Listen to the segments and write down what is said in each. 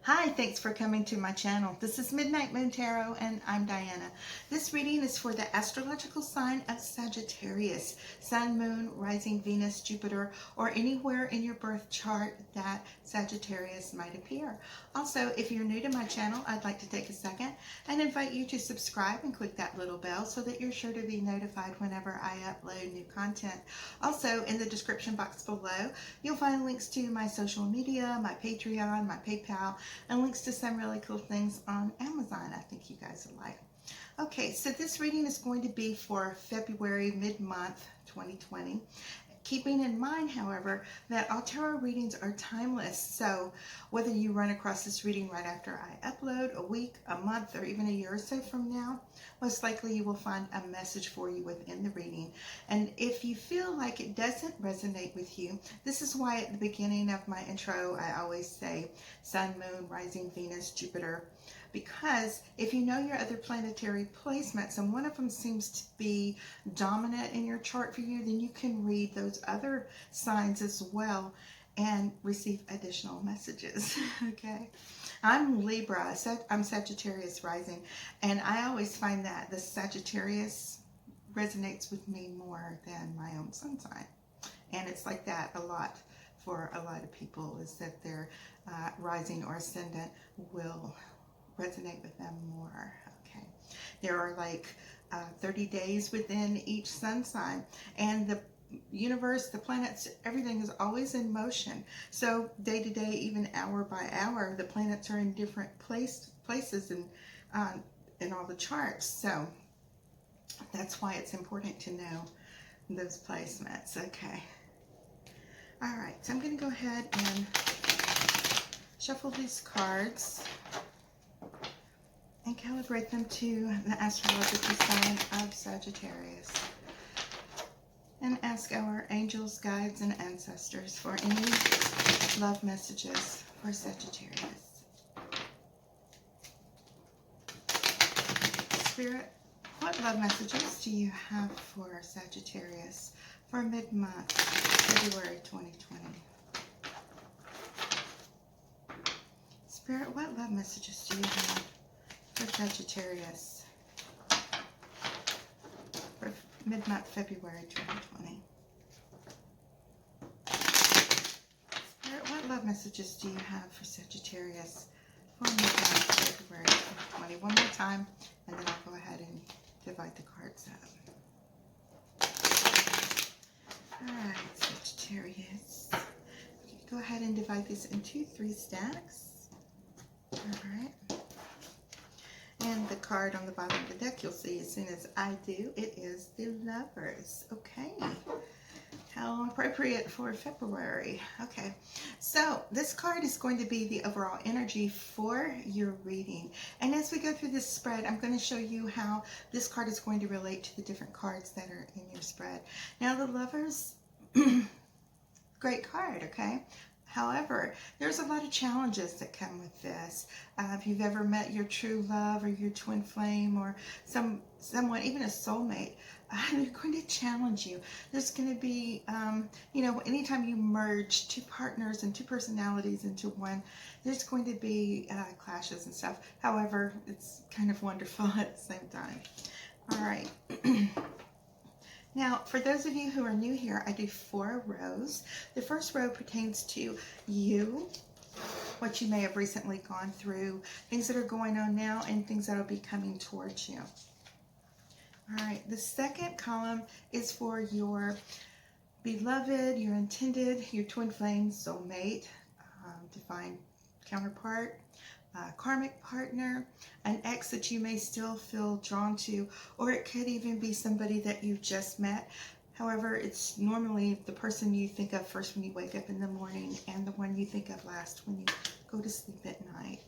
Hi, thanks for coming to my channel. This is Midnight Moon Tarot and I'm Diana. This reading is for the astrological sign of Sagittarius, Sun, Moon, Rising, Venus, Jupiter, or anywhere in your birth chart that Sagittarius might appear. Also, if you're new to my channel, I'd like to take a second and invite you to subscribe and click that little bell so that you're sure to be notified whenever I upload new content. Also, in the description box below, you'll find links to my social media, my Patreon, my PayPal, and links to some really cool things on Amazon I think you guys will like. Okay, so this reading is going to be for February mid-month 2020. Keeping in mind, however, that all tarot readings are timeless, so whether you run across this reading right after I upload, a week, a month, or even a year or so from now, most likely you will find a message for you within the reading. And if you feel like it doesn't resonate with you, this is why at the beginning of my intro I always say Sun, Moon, Rising, Venus, Jupiter, because if you know your other planetary placements and one of them seems to be dominant in your chart for you, then you can read those other signs as well and receive additional messages. Okay, I'm Libra, I'm Sagittarius rising, and I always find that the Sagittarius resonates with me more than my own sun sign, and it's like that a lot for a lot of people, is that their rising or ascendant will resonate with them more. Okay, there are like 30 days within each sun sign, and the universe, the planets, everything is always in motion. So day to day, even hour by hour, the planets are in different places in all the charts. So that's why it's important to know those placements. Okay. All right, so I'm going to go ahead and shuffle these cards and calibrate them to the astrological sign of Sagittarius, and ask our angels, guides, and ancestors for any love messages for Sagittarius. Spirit, what love messages do you have for Sagittarius for mid-month, February 2020? Spirit, what love messages do you have for Sagittarius for mid-month, February 2020? Spirit, what love messages do you have for Sagittarius for mid-month, February 2020? One more time, and then I'll go ahead and divide the cards up. Alright, Sagittarius. Go ahead and divide these into 3 stacks. Alright. And the card on the bottom of the deck, you'll see as soon as I do, it is the Lovers. Okay. How appropriate for February. Okay. So this card is going to be the overall energy for your reading. And as we go through this spread, I'm going to show you how this card is going to relate to the different cards that are in your spread. Now the Lovers, great card, okay? However, there's a lot of challenges that come with this. If you've ever met your true love or your twin flame or someone, even a soulmate, they're going to challenge you. There's going to be, anytime you merge 2 partners and 2 personalities into one, there's going to be clashes and stuff. However, it's kind of wonderful at the same time. All right. Now, for those of you who are new here, I do 4 rows. The first row pertains to you, what you may have recently gone through, things that are going on now, and things that will be coming towards you. All right, the second column is for your beloved, your intended, your twin flame, soulmate, divine counterpart, karmic partner, an ex that you may still feel drawn to, or it could even be somebody that you just met. However, it's normally the person you think of first when you wake up in the morning and the one you think of last when you go to sleep at night.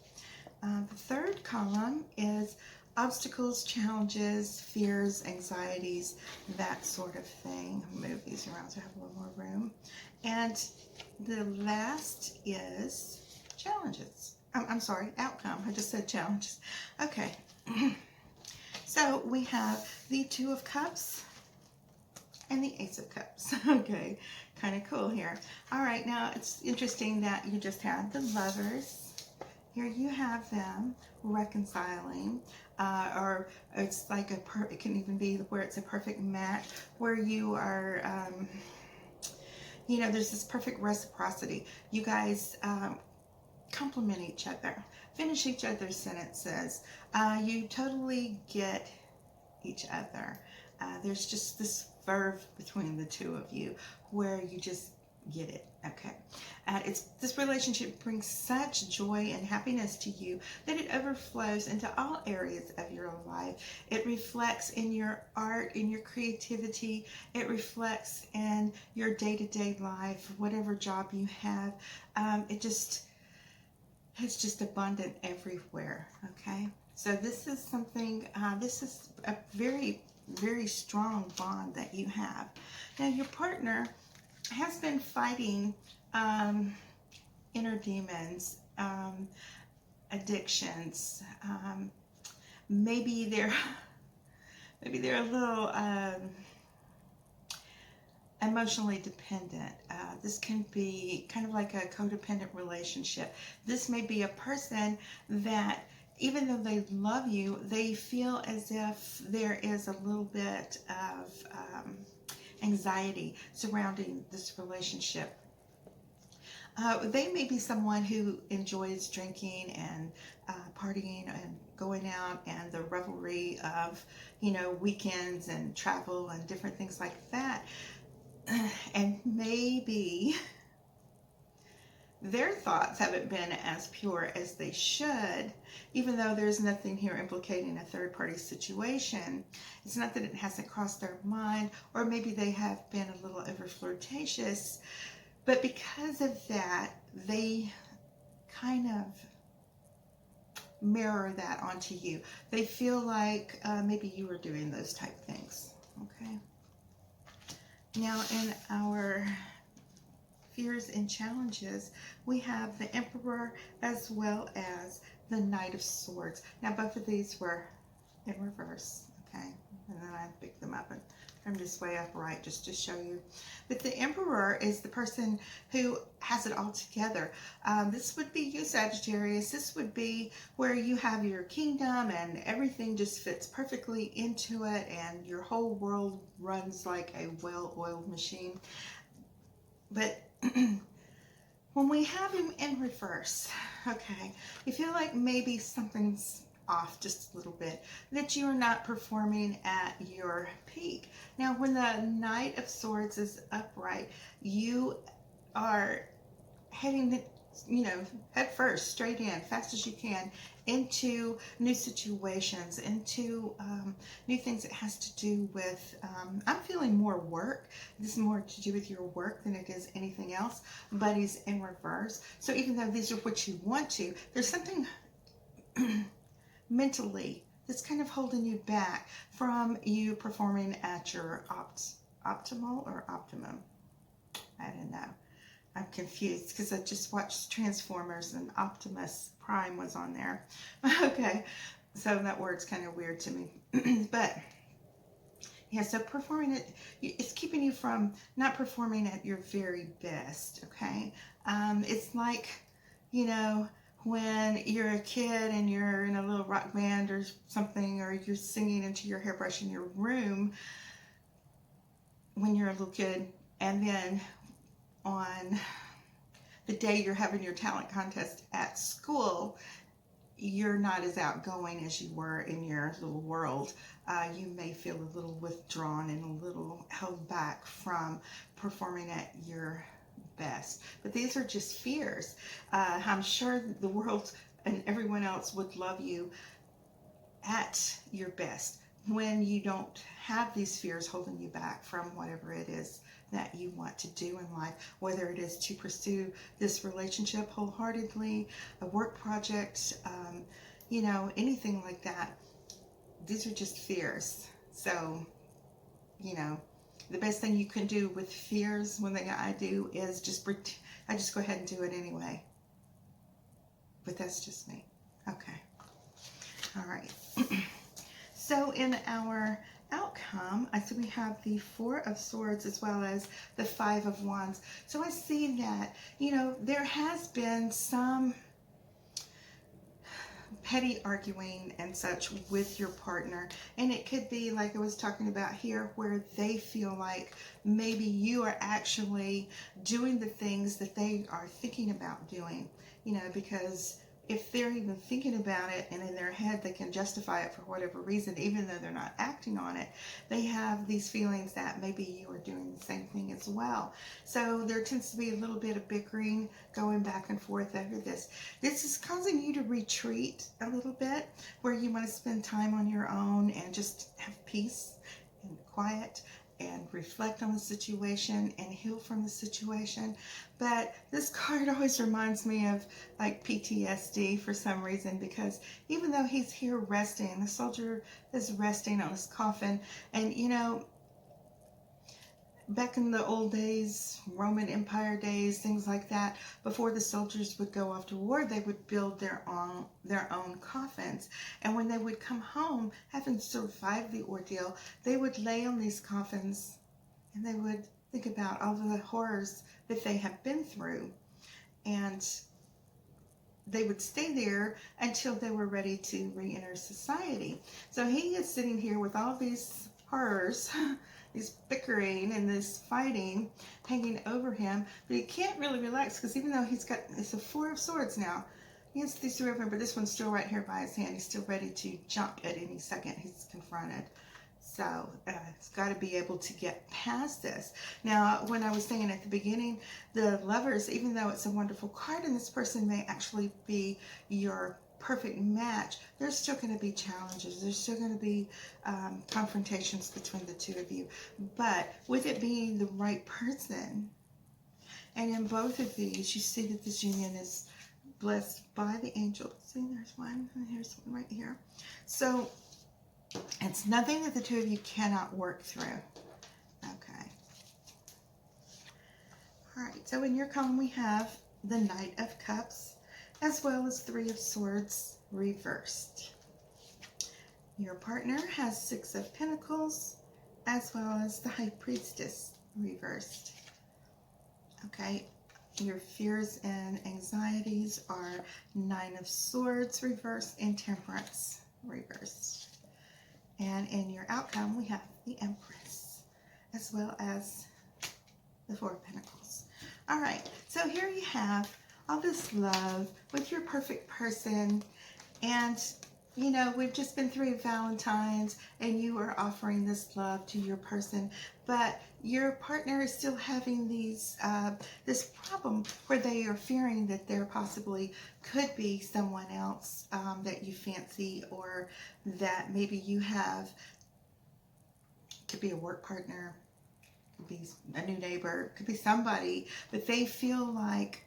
The third column is obstacles, challenges, fears, anxieties, that sort of thing. I'll move these around to have a little more room. And the last is challenges. I'm sorry, outcome. I just said challenges. Okay. So we have the 2 of Cups and the Ace of Cups. Okay, kind of cool here. All right, now it's interesting that you just had the Lovers Here you have them reconciling, or it's like it can even be where it's a perfect match, where you are, there's this perfect reciprocity. You guys compliment each other, finish each other's sentences. You totally get each other. There's just this verve between the two of you where you just get it. Okay. This relationship brings such joy and happiness to you that it overflows into all areas of your life. It reflects in your art, in your creativity. It reflects in your day-to-day life, whatever job you have. It's just abundant everywhere. Okay. So this is something, this is a very, very strong bond that you have. Now your partner has been fighting inner demons, addictions. Maybe they're a little emotionally dependent. This can be kind of like a codependent relationship. This may be a person that, even though they love you, they feel as if there is a little bit of anxiety surrounding this relationship. They may be someone who enjoys drinking and partying and going out and the revelry of, weekends and travel and different things like that. And maybe their thoughts haven't been as pure as they should, even though there's nothing here implicating a third-party situation. It's not that it hasn't crossed their mind, or maybe they have been a little over flirtatious, but because of that, they kind of mirror that onto you. They feel like maybe you are doing those type things. Okay. Now in our fears and challenges, we have the Emperor as well as the Knight of Swords. Now both of these were in reverse, okay? And then I picked them up and turned this way upright just to show you. But the Emperor is the person who has it all together. This would be you, Sagittarius. This would be where you have your kingdom and everything just fits perfectly into it and your whole world runs like a well-oiled machine. But when we have him in reverse, okay, you feel like maybe something's off just a little bit, that you are not performing at your peak. Now, when the Knight of Swords is upright, you are heading, head first, straight in, fast as you can, into new situations, into new things that has to do with, I'm feeling more work. This is more to do with your work than it is anything else, but he's in reverse. So even though these are what you want to, there's something mentally that's kind of holding you back from you performing at your optimal or optimum. I don't know. I'm confused because I just watched Transformers and Optimus Prime was on there. Okay, so that word's kind of weird to me. But yeah, so performing it, it's keeping you from not performing at your very best, okay? It's like, when you're a kid and you're in a little rock band or something, or you're singing into your hairbrush in your room when you're a little kid, and then on the day you're having your talent contest at school, you're not as outgoing as you were in your little world. You may feel a little withdrawn and a little held back from performing at your best. But these are just fears. I'm sure the world and everyone else would love you at your best when you don't have these fears holding you back from whatever it is that you want to do in life, whether it is to pursue this relationship wholeheartedly, a work project, anything like that. These are just fears. So, the best thing you can do with fears, one thing I do is I just go ahead and do it anyway. But that's just me. Okay. All right. So in our outcome, I see we have the Four of Swords as well as the Five of Wands. So I see that, there has been some petty arguing and such with your partner. And it could be like I was talking about here, where they feel like maybe you are actually doing the things that they are thinking about doing, you know, because if they're even thinking about it and in their head they can justify it for whatever reason, even though they're not acting on it, they have these feelings that maybe you are doing the same thing as well. So there tends to be a little bit of bickering going back and forth over this. This is causing you to retreat a little bit, where you want to spend time on your own and just have peace and quiet and reflect on the situation and heal from the situation. But this card always reminds me of like PTSD for some reason, because even though he's here resting, the soldier is resting on his coffin. And you know, back in the old days, Roman Empire days, things like that, before the soldiers would go off to war, they would build their own coffins. And when they would come home, having survived the ordeal, they would lay on these coffins and they would think about all the horrors that they have been through. And they would stay there until they were ready to re-enter society. So he is sitting here with all these horrors, this bickering and this fighting hanging over him, but he can't really relax, because even though it's a Four of Swords now, he has these three of them, but this one's still right here by his hand. He's still ready to jump at any second he's confronted. So it's got to be able to get past this. Now, when I was saying at the beginning, the Lovers, even though it's a wonderful card and this person may actually be your perfect match, there's still going to be challenges. There's still going to be confrontations between the two of you. But with it being the right person, and in both of these, you see that this union is blessed by the angels. See, there's one, and here's one right here. So it's nothing that the two of you cannot work through. Okay. All right, so in your column we have the Knight of Cups, as well as Three of Swords reversed. Your partner has Six of Pentacles, as well as the High Priestess reversed. Okay, your fears and anxieties are Nine of Swords reversed and Temperance reversed. And in your outcome, we have the Empress, as well as the Four of Pentacles. All right, so here you have all this love with your perfect person. And, you know, we've just been through Valentine's, and you are offering this love to your person. But your partner is still having these this problem where they are fearing that there possibly could be someone else that you fancy, or that maybe you have. Could be a work partner, could be a new neighbor, could be somebody, but they feel like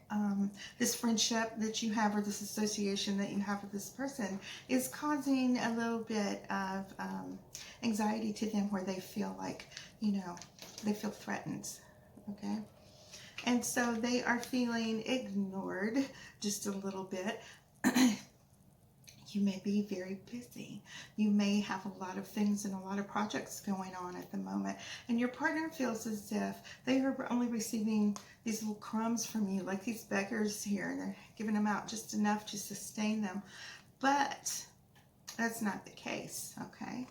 this friendship that you have, or this association that you have with this person, is causing a little bit of anxiety to them, where they feel like, you know, they feel threatened. Okay, and so they are feeling ignored just a little bit. You may be very busy. You may have a lot of things and a lot of projects going on at the moment. And your partner feels as if they are only receiving these little crumbs from you, like these beggars here, and they're giving them out just enough to sustain them. But that's not the case, okay?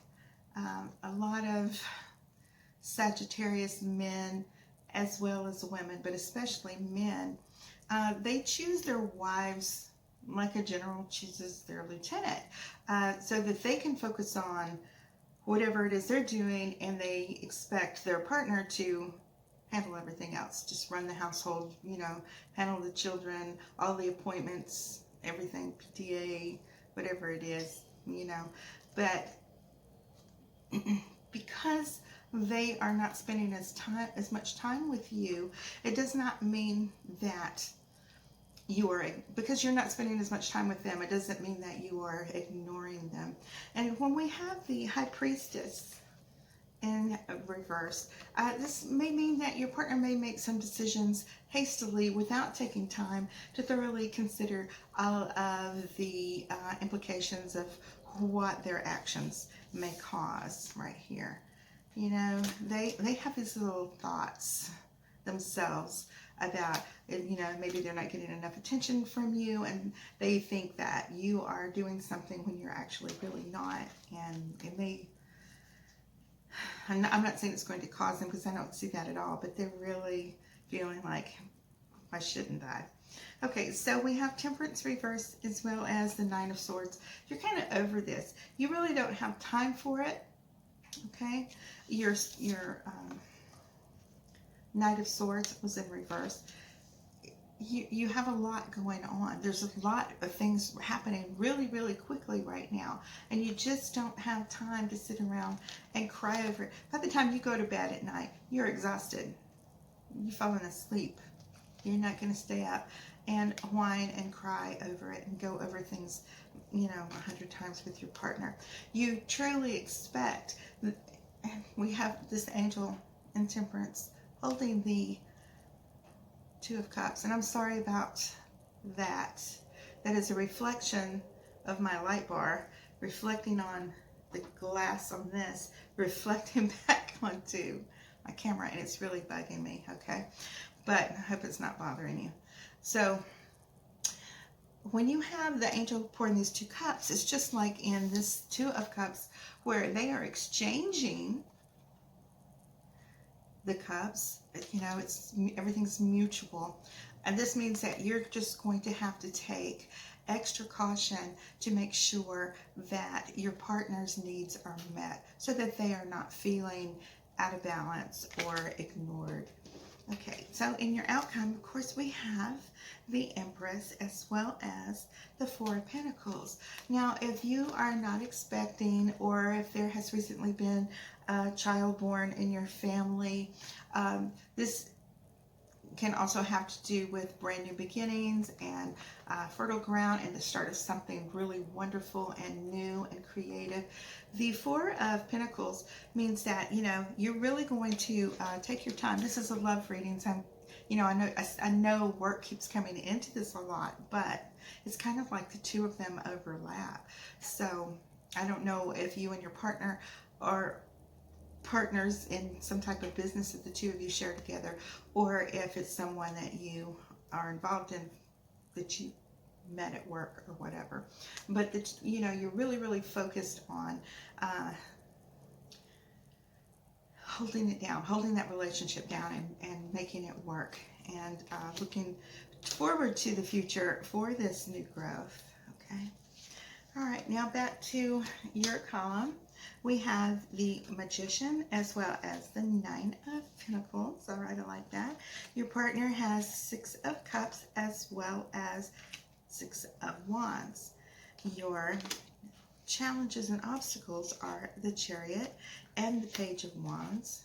A lot of Sagittarius men, as well as women, but especially men, they choose their wives like a general chooses their lieutenant, so that they can focus on whatever it is they're doing, and they expect their partner to handle everything else, just run the household, you know, handle the children, all the appointments, everything, PTA, whatever it is, you know. But because they are not spending as much time with you, it does not mean that because you're not spending as much time with them, it doesn't mean that you are ignoring them. And when we have the High Priestess in reverse, this may mean that your partner may make some decisions hastily without taking time to thoroughly consider all of the implications of what their actions may cause right here. You know, they have these little thoughts themselves about, you know, maybe they're not getting enough attention from you, and they think that you are doing something when you're actually really not. And it may, I'm not saying it's going to cause them, because I don't see that at all, but they're really feeling like, why shouldn't I? Okay, so we have Temperance reverse as well as the Nine of Swords. You're kind of over this. You really don't have time for it. Okay, your Knight of Swords was in reverse. You have a lot going on. There's a lot of things happening really, really quickly right now, and you just don't have time to sit around and cry over it. By the time you go to bed at night, you're exhausted. You've fallen asleep. You're not going to stay up and whine and cry over it and go over things, you know, 100 times with your partner. You truly expect, we have this angel in Temperance holding the Two of Cups, and I'm sorry about that. That is a reflection of my light bar reflecting on the glass on this, reflecting back onto my camera, and it's really bugging me, okay? But I hope it's not bothering you. So when you have the angel pouring these 2 cups, it's just like in this Two of Cups, where they are exchanging the cups. You know, everything's mutual, and this means that you're just going to have to take extra caution to make sure that your partner's needs are met, so that they are not feeling out of balance or ignored. Okay, so in your outcome, of course, we have the Empress as well as the Four of Pentacles. Now, if you are not expecting, or if there has recently been a child born in your family, this can also have to do with brand new beginnings and fertile ground and the start of something really wonderful and new and creative. The Four of Pentacles means that, you know, you're really going to take your time. This is a love reading, so you know, I know work keeps coming into this a lot, but it's kind of like the two of them overlap. So I don't know if you and your partner are partners in some type of business that the two of you share together, or if it's someone that you are involved in that you met at work or whatever. But that, you know, you're really, really focused on holding it down, holding that relationship down, and making it work, and looking forward to the future for this new growth. Okay. All right, now back to your column. We have the Magician as well as the Nine of Pentacles. All right, I like that. Your partner has 6 of Cups as well as 6 of Wands. Your challenges and obstacles are the Chariot and the Page of Wands.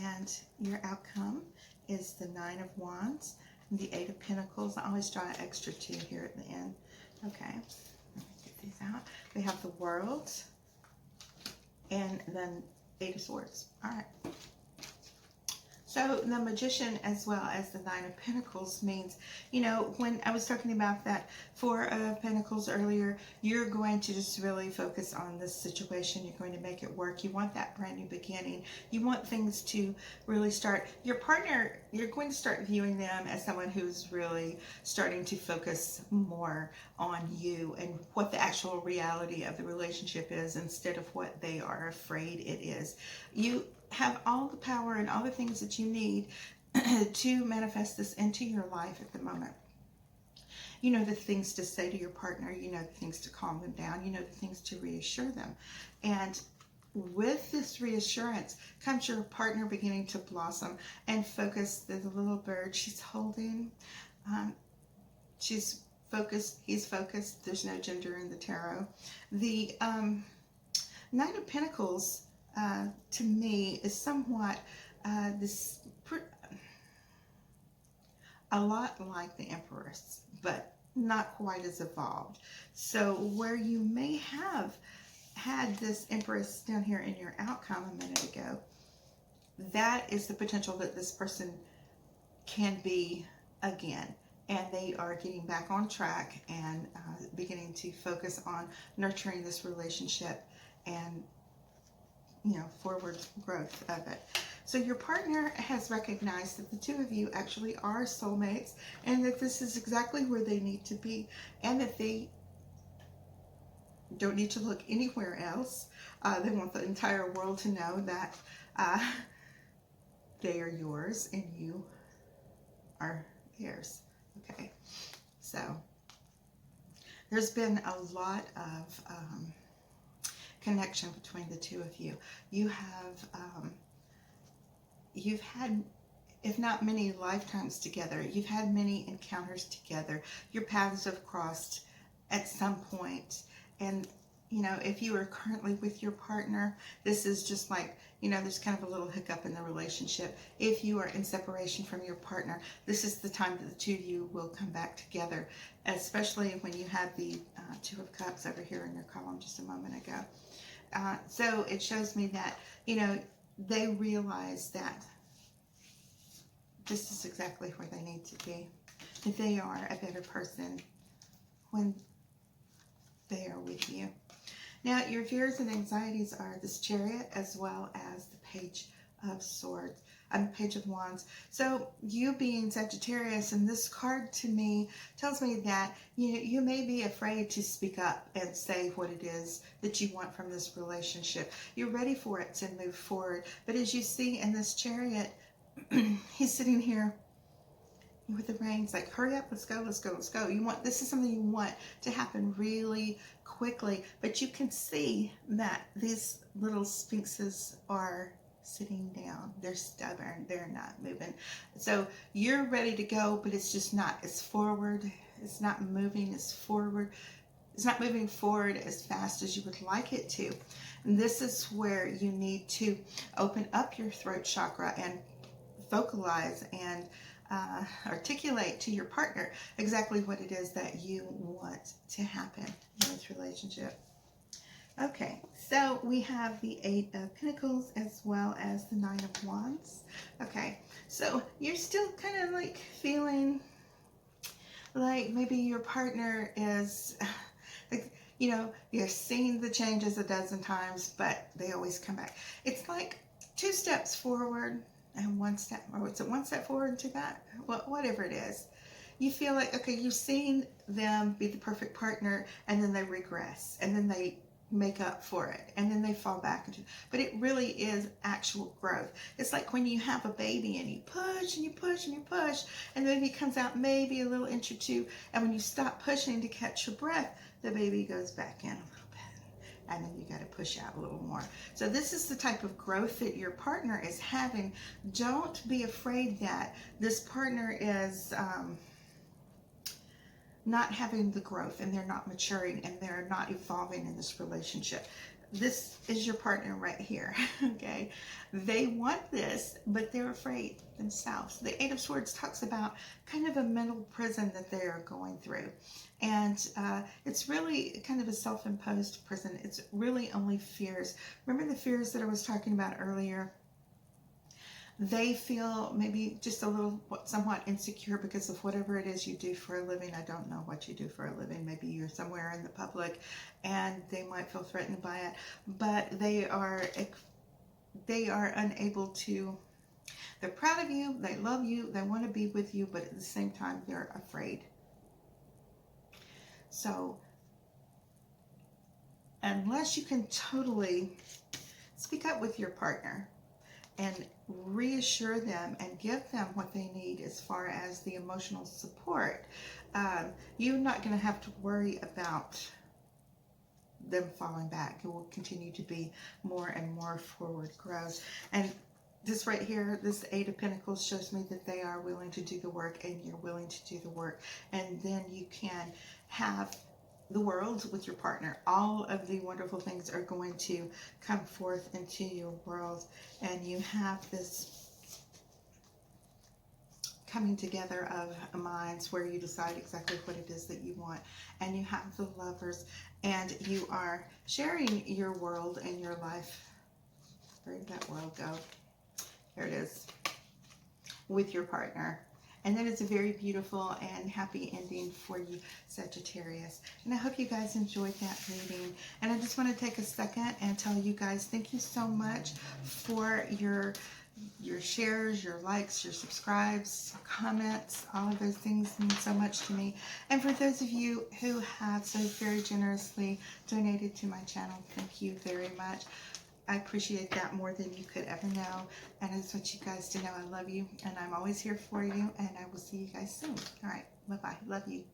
And your outcome is the 9 of Wands and the 8 of Pentacles. I always draw an extra 2 here at the end. Okay, let me get these out. We have the World and then 8 of Swords. All right. So the Magician as well as the 9 of Pentacles means, you know, when I was talking about that 4 of Pentacles earlier, you're going to just really focus on this situation. You're going to make it work. You want that brand new beginning. You want things to really start. Your partner, you're going to start viewing them as someone who's really starting to focus more on you and what the actual reality of the relationship is, instead of what they are afraid it is. You have all the power and all the things that you need to manifest this into your life at the moment. You know the things to say to your partner, you know the things to calm them down, you know the things to reassure them. And with this reassurance comes your partner beginning to blossom and focus. The little bird she's holding, she's focused, he's focused. There's no gender in the tarot. The Nine of Pentacles to me is somewhat a lot like the Empress, but not quite as evolved. So where you may have had this Empress down here in your outcome a minute ago, that is the potential that this person can be again. And they are getting back on track and beginning to focus on nurturing this relationship and, you know, forward growth of it. So your partner has recognized that the two of you actually are soulmates, and that this is exactly where they need to be, and that they don't need to look anywhere else. They want the entire world to know that they are yours and you are theirs. Okay, so there's been a lot of connection between the two of you. You've had, if not many lifetimes together, you've had many encounters together. Your paths have crossed at some point. And, you know, if you are currently with your partner, this is just like, you know, there's kind of a little hiccup in the relationship. If you are in separation from your partner, this is the time that the two of you will come back together, especially when you have the Two of Cups over here in your column just a moment ago. So it shows me that, you know, they realize that this is exactly where they need to be. That they are a better person when they are with you. Now, your fears and anxieties are this Chariot as well as the Page of Swords. Page of Wands. So you being Sagittarius, and this card to me tells me that you may be afraid to speak up and say what it is that you want from this relationship. You're ready for it to move forward. But as you see in this Chariot, he's sitting here with the reins, like, hurry up, let's go, let's go, let's go. This is something you want to happen really quickly, but you can see that these little sphinxes are sitting down. They're stubborn. They're not moving. So you're ready to go, but it's just not. It's forward. It's not moving. It's forward. It's not moving forward as fast as you would like it to. And this is where you need to open up your throat chakra and vocalize and articulate to your partner exactly what it is that you want to happen in this relationship. Okay, so we have the Eight of Pentacles as well as the Nine of Wands. Okay, so you're still kind of like feeling like maybe your partner is, like, you know, you're seeing the changes a dozen times, but they always come back. It's like 2 steps forward and 1 step, or is it 1 step forward and 2 back? Whatever it is. You feel like, okay, you've seen them be the perfect partner, and then they regress, and then they make up for it, and then they fall back into, but it really is actual growth. It's like when you have a baby and you push and you push and you push, and the baby comes out maybe a little inch or 2, and when you stop pushing to catch your breath, the baby goes back in a little bit, and then you got to push out a little more. So this is the type of growth that your partner is having. Don't be afraid that this partner is not having the growth, and they're not maturing, and they're not evolving in this relationship. This is your partner right here, okay? They want this, but they're afraid themselves. The Eight of Swords talks about kind of a mental prison that they are going through. And it's really kind of a self-imposed prison. It's really only fears. Remember the fears that I was talking about earlier? They feel maybe just a little somewhat insecure because of whatever it is you do for a living. I don't know what you do for a living. Maybe you're somewhere in the public and they might feel threatened by it, but they are unable to. They're proud of you, they love you, they want to be with you, but at the same time they're afraid. So unless you can totally speak up with your partner and reassure them and give them what they need as far as the emotional support, you're not going to have to worry about them falling back. It will continue to be more and more forward growth. And this right here, this Eight of Pentacles shows me that they are willing to do the work, and you're willing to do the work. And then you can have the world with your partner. All of the wonderful things are going to come forth into your world, and you have this coming together of minds where you decide exactly what it is that you want, and you have the Lovers, and you are sharing your world and your life. Where did that world go? Here it is, with your partner. And that is a very beautiful and happy ending for you, Sagittarius. And I hope you guys enjoyed that reading. And I just want to take a second and tell you guys thank you so much for your Your shares, your likes, your subscribes, your comments, all of those things mean so much to me. And for those of you who have so very generously donated to my channel, thank you very much. I appreciate that more than you could ever know. And I just want you guys to know I love you and I'm always here for you. And I will see you guys soon. All right. Bye-bye. Love you.